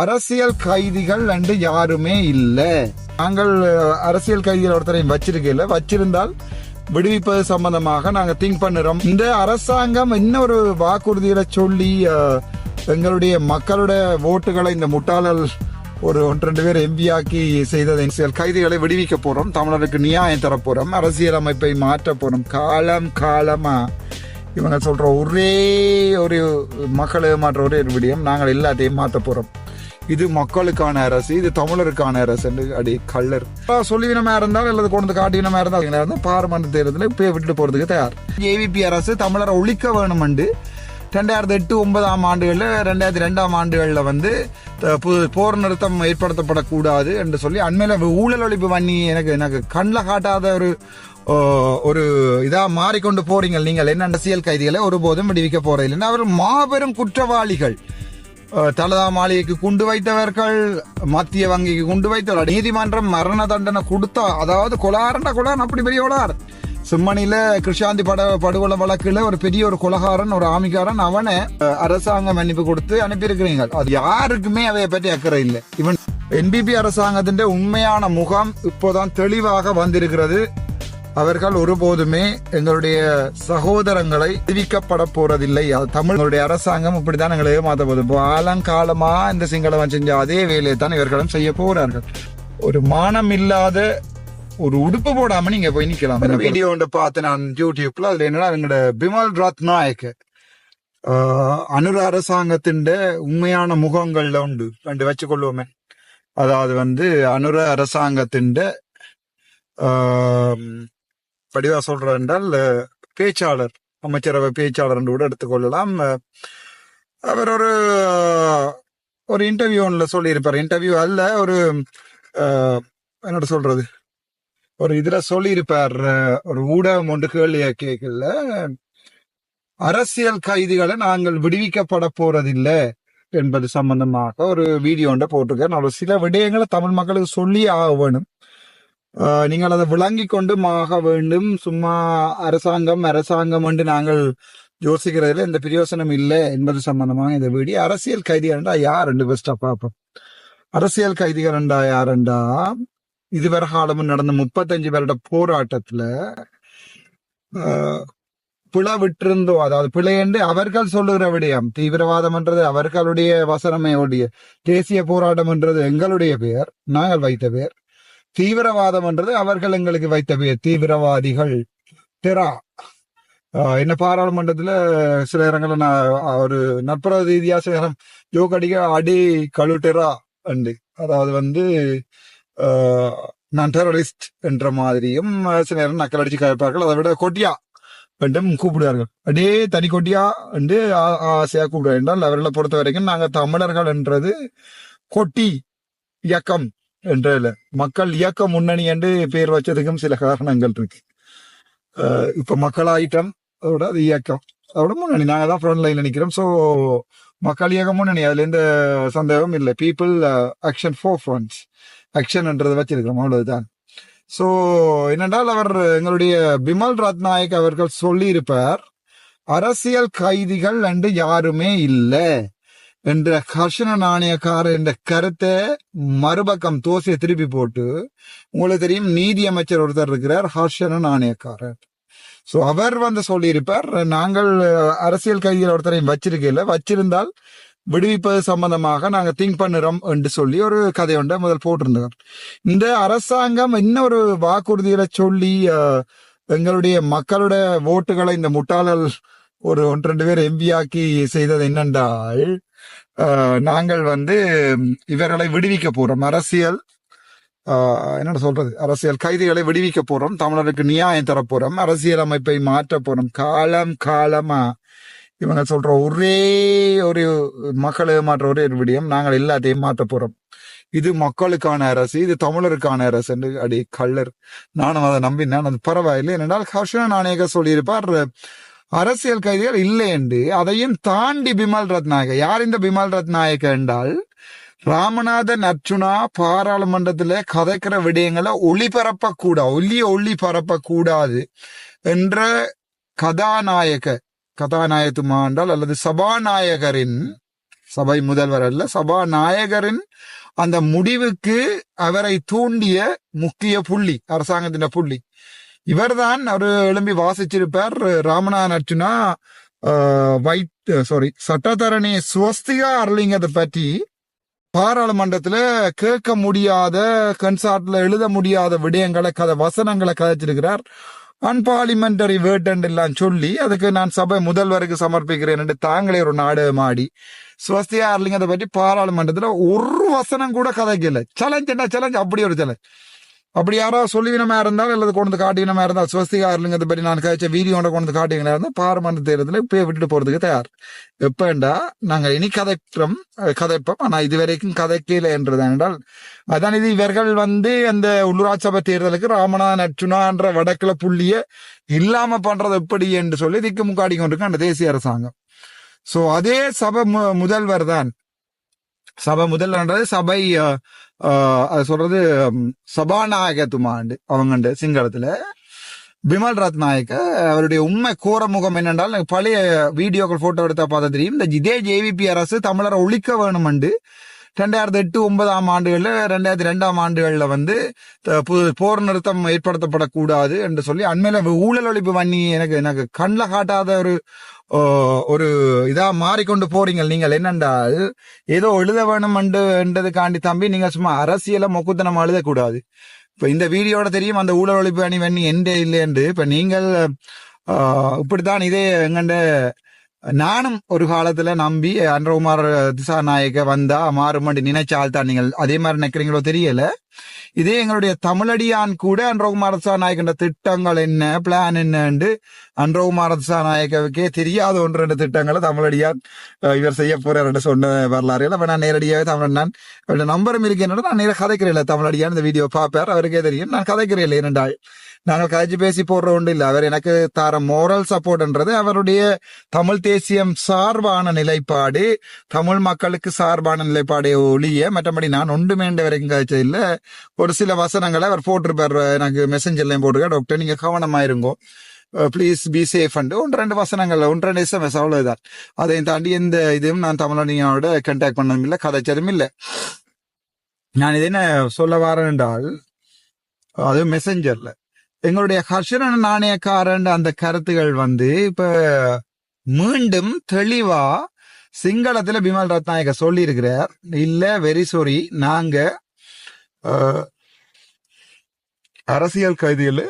அரசியல் கைதிகள் என்று யாருமே இல்லை. நாங்கள் அரசியல் கைதிகள் ஒருத்தரையும் வச்சிருக்கல, வச்சிருந்தால் விடுவிப்பது சம்பந்தமாக நாங்க திங்க் பண்ணுறோம். இந்த அரசாங்கம் இன்னொரு வாக்குறுதிகளை சொல்லி எங்களுடைய மக்களோட ஓட்டுகளை இந்த முட்டாளல் ஒரு 1-2 பேர் எம்பியாக்கி செய்ததை கைதிகளை விடுவிக்க போறோம், தமிழருக்கு நியாயம் தரப்போறோம், அரசியல் அமைப்பை மாற்ற போறோம். காலமா இவங்க சொல்ற ஒரே ஒரு மக்களை மாற்ற ஒரே ஒரு விடயம், நாங்கள் எல்லாத்தையும் மாற்ற போறோம். இது மக்களுக்கான அரசு, இது தமிழருக்கான அரசு என்று அடி கள்ளர் சொல்லிவினமா இருந்தால் அல்லது கொண்டு காட்டினமா இருந்தால் பாராளுமன்ற தேர்தலில் போய் விட்டு போறதுக்கு தயார். ஏவிபி அரசு தமிழரை ஒழிக்க வேணும் என்று 2008-2009 ஆண்டுகளில் 2002 ஆண்டுகளில் வந்து போர் நிறுத்தம் ஏற்படுத்தப்படக்கூடாது என்று சொல்லி அண்மையில ஊழல் ஒழிப்பு பண்ணி எனக்கு கண்ணில் காட்டாத ஒரு இதா மாறிக்கொண்டு போறீங்க நீங்கள். என்ன அரசியல் கைதிகளை ஒருபோதும் விடுவிக்க போறதில்லை. அவர் மாபெரும் குற்றவாளிகள். தலதா மாளிகைக்கு குண்டு வைத்தவர்கள், மத்திய வங்கிக்கு குண்டு வைத்தவர்கள், நீதிமன்றம் மரண தண்டனை கொடுத்தா, அதாவது கொலாரண்ட கொலார் அப்படி பெரிய கொலார். சிம்மணியில கிருஷாந்தி படுகொலை வழக்குல ஒரு பெரிய ஒரு கொலகாரன், ஒரு ஆமிகாரன், அவனை அரசாங்கம் மன்னிப்பு கொடுத்து அனுப்பியிருக்கிறீங்க. அது யாருக்குமே அதைய பற்றி அக்கறை இல்லை. இவன் என்பிபி அரசாங்கத்தின் உண்மையான முகம் இப்போதான் தெளிவாக வந்திருக்கிறது. அவர்கள் ஒருபோதுமே எங்களுடைய சகோதரங்களை விடுவிக்கப்பட போறதில்லை. தமிழுடைய அரசாங்கம் இப்படித்தான் எங்களை ஏமாத்த போது காலமா இந்த சிங்களவன் செஞ்ச அதே வேலையை தான் இவர்களும் செய்ய போறார்கள். ஒரு மானம் இல்லாத ஒரு உடுப்பு போடாம நீங்க போய் நிக்கலாம். வீடியோ ஒன்று பார்த்து நான் யூடியூப்ல, அதுல என்னன்னா எங்களோட பிமல் ரத்நாயக்க அனுர அரசாங்கத்தின் உண்மையான முகங்கள்ல உண்டு ரெண்டு வச்சுக்கொள்வோமே. அதாவது வந்து அனுர அரசாங்கத்தின் படிவா சொல்ற என்றால் பேச்சாளர், அமைச்சரவை பேச்சாளர் என்று கூட எடுத்துக்கொள்ளலாம். அவர் ஒரு இன்டர்வியூ ஒன்றுல சொல்லியிருப்பார். இன்டர்வியூ அல்ல, ஒரு என்ன சொல்றது, ஒரு இதுல சொல்லியிருப்பார். ஒரு ஊடகம் ஒன்று கேள்விய கேட்கல, அரசியல் கைதிகளை நாங்கள் விடுவிக்கப்பட போறதில்லை என்பது சம்பந்தமாக ஒரு வீடியோ ஒன்றை போட்டிருக்கேன். நான் சில விடயங்களை தமிழ் மக்களுக்கு சொல்லி ஆக வேணும். நீங்கள் அதை விளங்கி கொண்டு ஆக வேண்டும். சும்மா அரசாங்கம் என்று நாங்கள் யோசிக்கிறதுல எந்த பிரயோசனம் இல்லை என்பது சம்பந்தமாக இந்த வீடியோ. அரசியல் கைதிகள்டா யார் என்று பெஸ்டா பார்ப்போம். அரசியல் கைதிகள்டா யாருண்டா, இதுவரை காலமும் நடந்த 35 வருட போராட்டத்துல பிழை விட்டிருந்தோ, அதாவது பிழை என்று அவர்கள் சொல்லுகிற விடயம். தீவிரவாதம் என்றது அவர்களுடைய வசனமையோடைய, தேசிய போராட்டம் என்றது எங்களுடைய பெயர், நாங்கள் வைத்த பெயர். தீவிரவாதம் என்றது அவர்கள் எங்களுக்கு வைத்த பெயர், தீவிரவாதிகள். டெரா என்ன பாராளுமன்றத்துல சில இடங்கள்ல நான் ஒரு நட்புற ரீதியா சில நேரம் ஜோக்கடிக்க அடி கழுட்டெரா அண்டு, அதாவது வந்து நான் டெரரிஸ்ட் என்ற மாதிரியும் சில நேரம் நக்கல் அடிச்சு கேட்பார்கள். அதை விட கொட்டியா என்றும் கூப்பிடுவார்கள். அப்படியே தனி கொட்டியா என்று ஆசையா கூப்பிடுவார். என்றால் அவர்களை பொறுத்த வரைக்கும் நாங்க தமிழர்கள் என்றது கொட்டி இயக்கம் என்ற மக்கள் இயக்க முன்னணி என்று பெயர் வச்சதுக்கும் சில காரணங்கள் இருக்கு. இப்ப மக்கள் ஆயிட்டம், அதோட அது இயக்கம், அதோட முன்னணி, நாங்க தான் ஃப்ரண்ட் லைன்ல நிக்கிறோம். சோ மக்கள் இயக்க முன்னணி, அதுல எந்த சந்தேகமும் இல்லை. People action four friends, action என்றதை வச்சிருக்கிறோம், அவ்வளவுதான். சோ என்னென்றால் அவர் எங்களுடைய பிமல் ரத்நாயக் அவர்கள் சொல்லி இருப்பார், அரசியல் கைதிகள் என்று யாருமே இல்லை என்ற ஹர்ஷன நாணயக்காரர் என்ற கருத்தை மறுபக்கம் தோசையை திருப்பி போட்டு, உங்களுக்கு தெரியும் நீதி அமைச்சர் ஒருத்தர் இருக்கிறார், ஹர்ஷன நாணயக்காரர். சோ அவர் வந்து சொல்லியிருப்பார், நாங்கள் அரசியல் கைதிகள் ஒருத்தரையும் வச்சிருக்கல, வச்சிருந்தால் விடுவிப்பது சம்பந்தமாக நாங்க திங்க் பண்ணுறோம் என்று சொல்லி ஒரு கதை ஒன்றை முதல் போட்டிருந்தார். இந்த அரசாங்கம் இன்னொரு வாக்குறுதிகளை சொல்லி எங்களுடைய மக்களோட ஓட்டுகளை இந்த முட்டாளல் ஒரு 1-2 பேர் எம்பியாக்கி செய்தது என்னென்றால், நாங்கள் வந்து இவர்களை விடுவிக்க போறோம், என்ன சொல்றது, அரசியல் கைதிகளை விடுவிக்க போறோம், தமிழருக்கு நியாயம் தரப்போறோம், அரசியல் அமைப்பை மாற்ற போறோம். காலமா இவங்க சொல்ற ஒரே ஒரு மக்களை மாற்ற ஒரே ஒரு விடயம், நாங்கள் எல்லாத்தையும் மாற்ற போறோம். இது மக்களுக்கான அரசு, இது தமிழருக்கான அரசு என்று அடி கள்ளர். நானும் அதை நம்பினேன். அது பரவாயில்லை. ஏனென்றால் ஹர்ஷன நாணயக்க சொல்லியிருப்பார் அரசியல் கைதிகள் இல்லை என்று. அதையும் தாண்டி பிமல் ரத்நாயக்க, யார் இந்த பிமல் ரத்நாயக்க என்றால், ராமநாதன் அர்ச்சுனா பாராளுமன்றத்துல கதைக்கிற விடயங்களை ஒளிபரப்பக்கூடாது என்ற கதாநாயகத்துமா என்றால் அல்லது சபாநாயகரின் சபை முதல்வர் அல்ல, சபாநாயகரின் அந்த முடிவுக்கு அவரை தூண்டிய முக்கிய புள்ளி, அரசாங்கத்தின் புள்ளி இவர்தான். அவரு எழும்பி வாசிச்சிருப்பார், ராமநாதன் அர்ச்சுனா சட்டத்தரணி சுவஸ்திகா அருளிங்கத்தை பற்றி பாராளுமன்றத்துல கேட்க முடியாத, கன்சார்ட்ல எழுத முடியாத விடயங்களை வசனங்களை கதைச்சிருக்கிறார். அன்பார்லிமெண்டரி வேர்ட் எல்லாம் சொல்லி அதுக்கு நான் சபை முதல்வருக்கு சமர்ப்பிக்கிறேன் என்று தாங்களே ஒரு நாடகம் ஆடி சுவஸ்திகா அருளிங்கத்தை பற்றி பாராளுமன்றத்துல ஒரு வசனம் கூட கதைக்கல. சேலஞ்ச் அப்படி ஒரு சேலஞ்ச். அப்படி யாராவது சொல்லிவினமா இருந்தாலும் அல்லது கொண்டு காட்டினமா இருந்தால் சுவஸ்திகா அருளிங்கத்தை பற்றி நான் கழிச்ச வீடியோ கொண்டு காட்டினா இருந்தால் பாராளுமன்ற தேர்தலில் இப்பயே விட்டுட்டு போறதுக்கு தயார். எப்பண்டா நாங்க இனி கதைப்போம், ஆனா இதுவரைக்கும் கதைக்கல என்றுதான் என்றால் அதான் இது இவர்கள் அந்த உள்ளூராட்சி சபை தேர்தலுக்கு ராமநாதன் அர்ச்சுனான்ற வடக்குல புள்ளிய இல்லாம பண்றது எப்படி என்று சொல்லி திக்கு முக்காடி கொண்டிருக்கு அந்த தேசிய அரசாங்கம். சோ அதே சபை முதல்வர் தான், சபை முதல்வர்ன்றது சபை அது சொல்றது சபாநாயகத்துமாண்டு அவங்க சிங்களத்துல பிமல் ரத்நாயக்க. அவருடைய உண்மை கோர முகம் என்னென்றால், பழைய வீடியோக்கள் போட்டோ எடுத்தா பார்த்தா தெரியும், இந்த இதே ஜேவிபி அரசு தமிழரை ஒழிக்க வேணுமெண்டு 2008-2009 ஆண்டுகள்ல 2002 ஆண்டுகள்ல போர் நிறுத்தம் ஏற்படுத்தப்படக்கூடாது என்று சொல்லி அண்மையில ஊழல் ஒழிப்பு பண்ணி எனக்கு கண்ணில் காட்டாத ஒரு இதா மாறிக்கொண்டு போறீங்க நீங்கள். என்னென்றால் ஏதோ எழுத வேணும் என்றதுக்காண்டி தம்பி, நீங்க சும்மா அரசியல மொக்குத்தனம் எழுதக்கூடாது. இப்ப இந்த வீடியோட தெரியும் அந்த ஊழல் ஒழிப்பு அணி வண்ணி எண்டே இல்லை என்று. இப்ப நீங்கள் இப்படித்தான் இதே எங்கண்ட நானும் ஒரு காலத்துல நம்பி அன்றகுமார் திசாநாயக்க வந்தா மாறுமண்டி நினைச்சால் தான் நீங்கள் அதே மாதிரி நினைக்கிறீங்களோ தெரியல. இதே எங்களுடைய தமிழடியான் கூட அன்றகுமார் திசாநாயக்கன்ற திட்டங்கள் என்ன, பிளான் என்னன்னு அன்றகுமார் திசாநாயக்கவுக்கே தெரியாத ஒன்று ரெண்டு திட்டங்களை தமிழடியான் இவர் செய்ய போறாரு சொன்ன வரலாறு. நான் நேரடியாவே தமிழ் நான் நம்பரும் இருக்கேன், நான் நேரம் கதைக்கிறேன். தமிழடியான் இந்த வீடியோ பார்ப்பார், அவருக்கே தெரியும் நான் கதைக்கிறேன் இல்லை. இரண்டாள் நாங்கள் கதைச்சு பேசி போடுற ஒன்று இல்லை. அவர் எனக்கு தார மோரல் சப்போர்ட்ன்றது அவருடைய தமிழ் தேசியம் சார்பான நிலைப்பாடு, தமிழ் மக்களுக்கு சார்பான நிலைப்பாடை ஒழிய மற்றபடி நான் ஒன்றுமேண்ட வரைக்கும் கதைச்சது இல்லை. ஒரு சில வசனங்களை அவர் போட்டிருப்பார், எனக்கு மெசஞ்சர்லையும் போட்டிருக்கார், டாக்டர் நீங்க கவனமாயிருங்கோ, பிளீஸ் பி சேஃப் அண்டு 1-2 வசனங்கள் 1-2 SMS அவ்வளவுதான். அதையும் தாண்டி எந்த இதுவும் நான் தமிழனியோட கண்டாக்ட் பண்ணதும் இல்லை, கதைச்சதும் இல்லை. நான் இது என்ன சொல்ல வரேன் என்றால், அது மெசஞ்சர்ல எங்களுடைய ஹர்ஷரன் நாணயக்காரன் அந்த கருத்துகள் இப்ப மீண்டும் தெளிவா சிங்களத்துல பிமல் ரத்நாயக்க சொல்லி இருக்கிறார். இல்ல வெரி சாரி, நாங்க அரசியல் கைதிகளை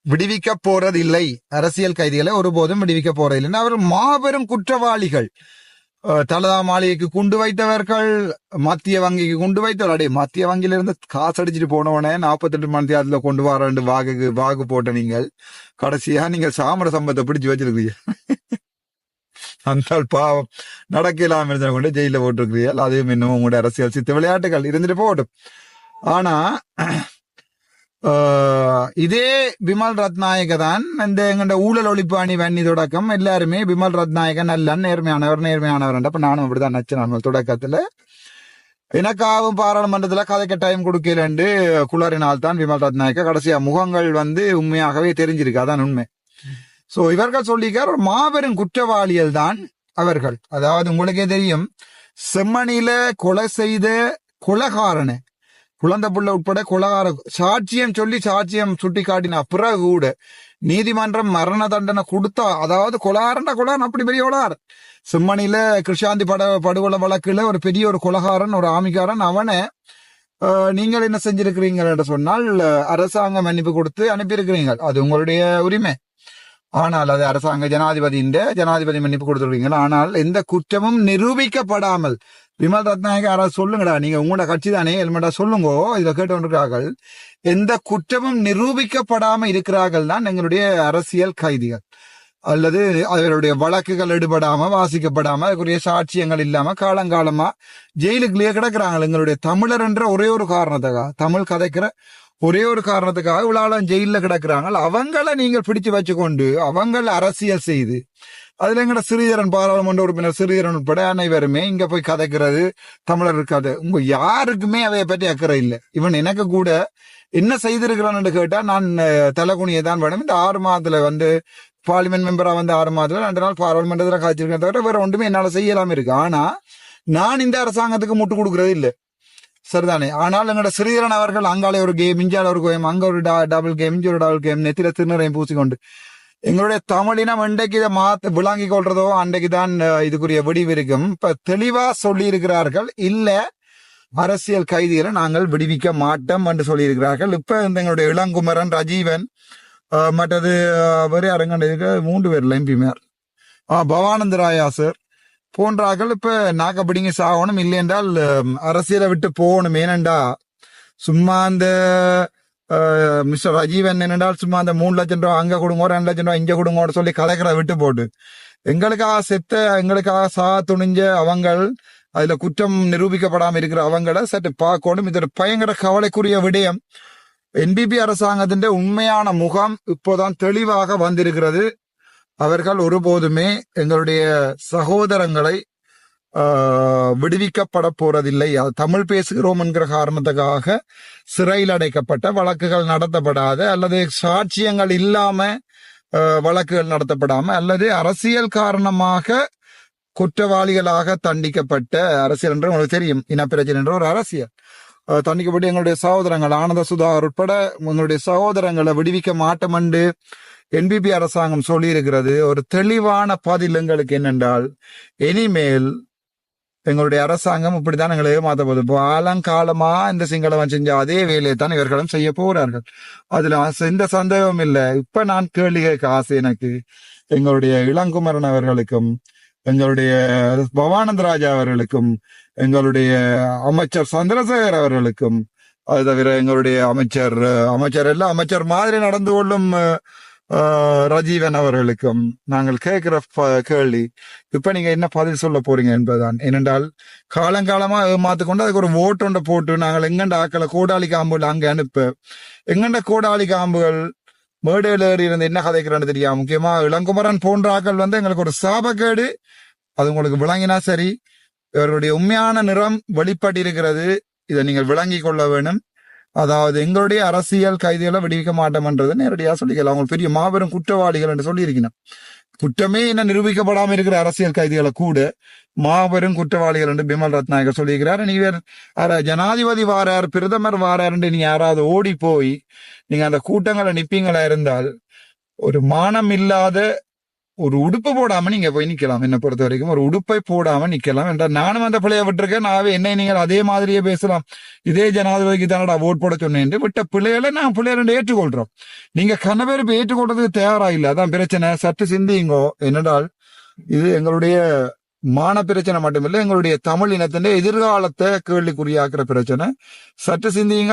விடுவிக்க போறது இல்லை, அரசியல் கைதிகளை ஒருபோதும் விடுவிக்க போறது இல்லைன்னு அவர் மாபெரும் குற்றவாளிகள். தலதா மாளிகைக்கு குண்டு வைத்தவர்கள், மத்திய வங்கிக்கு குண்டு வைத்தவர், மத்திய வங்கியிலிருந்து காசு அடிச்சுட்டு போனவனே 48 மணி நேரத்துல கொண்டு வர வாக்கு போட்ட நீங்கள் கடைசியா நீங்கள் சாமர சம்பத்தை பிடிச்சு வச்சிருக்கீங்க. அந்த பாவம் நடக்கலாம் இருந்த கொண்டு ஜெயில போட்டிருக்கிறீர்கள். அதுவும் இன்னும் உங்களுடைய அரசியல் சித்த விளையாட்டுகள் இருந்துட்டு போகட்டும். ஆனா இதே பிமல் ரத்நாயக தான் இந்த எங்கண்ட ஊழல் ஒழிப்பு அணி வன்னி தொடக்கம் எல்லாருமே பிமல் ரத்நாயக நல்ல நேர்மையானவர். அப்ப நானும் அப்படிதான் நச்சு தொடக்கத்துல எனக்காகவும் பாராளுமன்றத்துல கதைக்க டைம் கொடுக்கலண்டு குளறினால் தான் பிமல் ரத்நாயக்க கடைசியா முகங்கள் உண்மையாகவே தெரிஞ்சிருக்கு, அதான் உண்மை. சோ இவர்கள் சொல்லிக்கார் ஒரு மாபெரும் குற்றவாளிகள் தான் அவர்கள். அதாவது உங்களுக்கே தெரியும், செம்மணியில கொலை செய்த கொலைகாரனை, குழந்தை புள்ள உட்பட கொலகார சாட்சியம் சொல்லி சாட்சியம் சுட்டி காட்டின பிறகு கூட நீதிமன்றம் மரண தண்டனை கொடுத்தா, அதாவது கொலகாரன் அப்படி பெரிய கொலகாரன். செம்மணியில கிருஷாந்தி படுகொலை வழக்குல ஒரு பெரிய ஒரு கொலகாரன், ஒரு ஆமிக்காரன், அவனை நீங்கள் என்ன செஞ்சிருக்கிறீங்க என்று சொன்னால் அரசாங்கம் மன்னிப்பு கொடுத்து அனுப்பியிருக்கிறீங்க, அது உங்களுடைய உரிமை. ஆனால் அது அரசாங்க ஜனாதிபதி மன்னிப்பு கொடுத்துருக்கீங்க. ஆனால் எந்த குற்றமும் நிரூபிக்கப்படாமல் விமல் ரத்நாயக யாராவது சொல்லுங்கடா, நீங்க உங்களோட கட்சி தானே ஹெல்மெட்டா சொல்லுங்கோ, இதுல கேட்டு எந்த குற்றமும் நிரூபிக்கப்படாம இருக்கிறார்கள் தான் எங்களுடைய அரசியல் கைதிகள், அல்லது அவருடைய வழக்குகள் எடுபடாம வாசிக்கப்படாம அதுக்குரிய சாட்சியங்கள் இல்லாம காலங்காலமா ஜெயிலுக்குள்ளேயே கிடக்குறாங்க. எங்களுடைய தமிழர் என்ற ஒரே ஒரு காரணத்துக்காக, தமிழ் கதைக்கிற ஒரே ஒரு காரணத்துக்காக இவ்வளவு ஜெயில கிடக்குறாங்க. அவங்கள நீங்கள் பிடிச்சு வச்சுக்கொண்டு அவங்கள அரசியல் செய்து அதுல எங்கட சிறிதரன் பாராளுமன்ற உறுப்பினர் சிறிதரன் உட்பட அனைவருமே இங்க போய் கதைக்கிறது தமிழர் இருக்காது. உங்க யாருக்குமே அதைய பற்றி அக்கறை இல்லை. இவன் எனக்கு கூட என்ன செய்திருக்கிறான்னு கேட்டா நான் தலைகுனியை தான் வேணும். இந்த 6 மாதத்துல பார்லிமெண்ட் மெம்பரா வந்து 6 மாதத்துல 2 நாள் பாராளுமன்றத்துல காய்ச்சிருக்கேன் தவிர வேற ஒன்றுமே என்னால செய்யலாம் இருக்கு. ஆனா நான் இந்த அரசாங்கத்துக்கு முட்டு கொடுக்கறது இல்லை, சரிதானே. ஆனால் எங்களோட ஸ்ரீதரன் அவர்கள் அங்காலே ஒரு கேம், இஞ்சால ஒரு கேம், அங்க ஒரு டபுள் கேம், இஞ்சி ஒரு டபுள் கேம், நெத்தில திருநரையும் பூசிக்கொண்டு எங்களுடைய தமிழினம் இன்றைக்கு இதை விளங்கி கொள்றதோ அன்றைக்கு தான் இதுக்குரிய விடிவு இருக்கும். இப்ப தெளிவா சொல்லி இருக்கிறார்கள், இல்ல அரசியல் கைதிகளை நாங்கள் விடுவிக்க மாட்டோம் என்று சொல்லி இருக்கிறார்கள். இப்ப இந்த எங்களுடைய இளங்குமரன், ரஜீவன், மற்றது வேறு அரங்கண்ட 3 பேர்ல எம்பிமார், பவானந்த ராயா சார் போன்றார்கள் இப்ப நாக்கப்பிடிங்க சாகணும், இல்லை என்றால் அரசியலை விட்டு போகணும். ஏனென்றா சும்மா அந்த மிஸ்டர் ரஜீவன் என்னென்றால் சும்மா அந்த 3 லட்சம் ரூபாய் அங்க கொடுங்க, 2 லட்சம் ரூபாய் இங்க கொடுங்கன்னு சொல்லி கலைக்கிற விட்டு போட்டு எங்களுக்காக செத்த, எங்களுக்காக துணிஞ்ச அவங்கள், அதுல குற்றம் நிரூபிக்கப்படாம இருக்கிற அவங்கள சற்று பார்க்கணும். இது ஒரு பயங்கர கவலைக்குரிய விடயம். என்பிபி அரசாங்கத்தின் உண்மையான முகம் இப்போதான் தெளிவாக வந்திருக்கிறது. அவர்கள் ஒருபோதுமே எங்களுடைய சகோதரங்களை விடுவிக்கப்பட போறதில்லை. தமிழ் பேசுகிறோம் என்கிற காரணத்துக்காக சிறையில் அடைக்கப்பட்ட, வழக்குகள் நடத்தப்படாத, அல்லது சாட்சியங்கள் இல்லாம வழக்குகள் நடத்தப்படாம, அல்லது அரசியல் காரணமாக குற்றவாளிகளாக தண்டிக்கப்பட்ட, அரசியல் என்று உங்களுக்கு தெரியும், இனப்பிரச்சனை என்ற ஒரு அரசியல் தண்டிக்கப்பட்டு எங்களுடைய சகோதரங்கள் ஆனந்த சுதாகர் உட்பட எங்களுடைய சகோதரங்களை விடுவிக்க மாட்டோம் என்று என்பிபி அரசாங்கம் சொல்லி இருக்கிறது. ஒரு தெளிவான பதில் எங்களுக்கு என்னென்றால், இனிமேல் எங்களுடைய அரசாங்கம் இப்படித்தான் எங்களை ஏமாத்த போகுது. காலங்காலமா இந்த சிங்களவன் செஞ்ச அதே வேலையை தான் இவர்களும் செய்ய போறார்கள். அதுல எந்த சந்தேகமும் இல்லை. இப்ப நான் கேள்வி கேட்க ஆசை எனக்கு, எங்களுடைய இளங்குமரன் அவர்களுக்கும், எங்களுடைய பவானந்த ராஜா அவர்களுக்கும், எங்களுடைய அமைச்சர் சந்திரசேகர் அவர்களுக்கும், அது தவிர எங்களுடைய அமைச்சர் மாதிரி நடந்து கொள்ளும் ரஜீவன் அவர்களுக்கும் நாங்கள் கேட்கிற கேள்வி, இப்ப நீங்க என்ன பதில் சொல்ல போறீங்க என்பதுதான். ஏனென்றால் காலங்காலமா மாத்துக்கொண்டு அதுக்கு ஒரு ஓட்டு போட்டு நாங்கள் எங்கண்ட ஆக்களை கோடாளி காம்புகள் அங்க அனுப்ப, எங்கண்ட கோடாளி காம்புகள் மேடையில் ஏறி இருந்து என்ன கதைக்கிறான்னு தெரியாது. முக்கியமா இளங்குமரன் போன்ற ஆக்கள் வந்து எங்களுக்கு ஒரு சாபக்கேடு. அது உங்களுக்கு விளங்கினா சரி. இவருடைய உண்மையான நிறம் வெளிப்பட்டிருக்கிறது, இதை நீங்கள் விளங்கி கொள்ள வேணும். அதாவது எங்களுடைய அரசியல் கைதிகளை விடுவிக்க மாட்டோம்ன்றது நேரடியா சொல்லிக்கலாம். அவங்க பெரிய மாபெரும் குற்றவாளிகள் என்று சொல்லி இருக்கணும். குற்றமே என்ன நிரூபிக்கப்படாம இருக்கிற அரசியல் கைதிகளை கூட மாபெரும் குற்றவாளிகள் என்று பிமல் ரத்நாயகர் சொல்லியிருக்கிறார். நீங்க ஜனாதிபதி வாரார், பிரதமர் வாரார் என்று நீங்க யாராவது ஓடி போய் நீங்க அந்த கூட்டங்களை நிப்பீங்களா இருந்தால், ஒரு மானம் இல்லாத ஒரு உடுப்பு போடாம நீங்க போய் நிக்கலாம். என்ன பொறுத்த வரைக்கும் ஒரு உடுப்பை போடாம நிக்கலாம் என்றால், நானும் அந்த பிள்ளைய விட்டுருக்கேன், நாவே என்னை நீங்கள் அதே மாதிரியே பேசலாம், இதே ஜனாதிபதிக்கு தானடா ஓட் போட சொன்னேன் விட்ட பிள்ளைகளை நான் பிள்ளைகளை ஏற்றுக்கொள்றோம். நீங்க கணவருக்கு ஏற்றுக்கொள்றதுக்கு தயாரா இல்லை, அதான் பிரச்சனை. சற்று சிந்திங்கோ. என்னென்றால் இது எங்களுடைய மான பிரச்சனை மட்டுமில்லை, எங்களுடைய தமிழ் இனத்தின் எதிர்காலத்தை கேள்விக்குறியாக்குற பிரச்சனை. சற்று சிந்தியுங்கள்.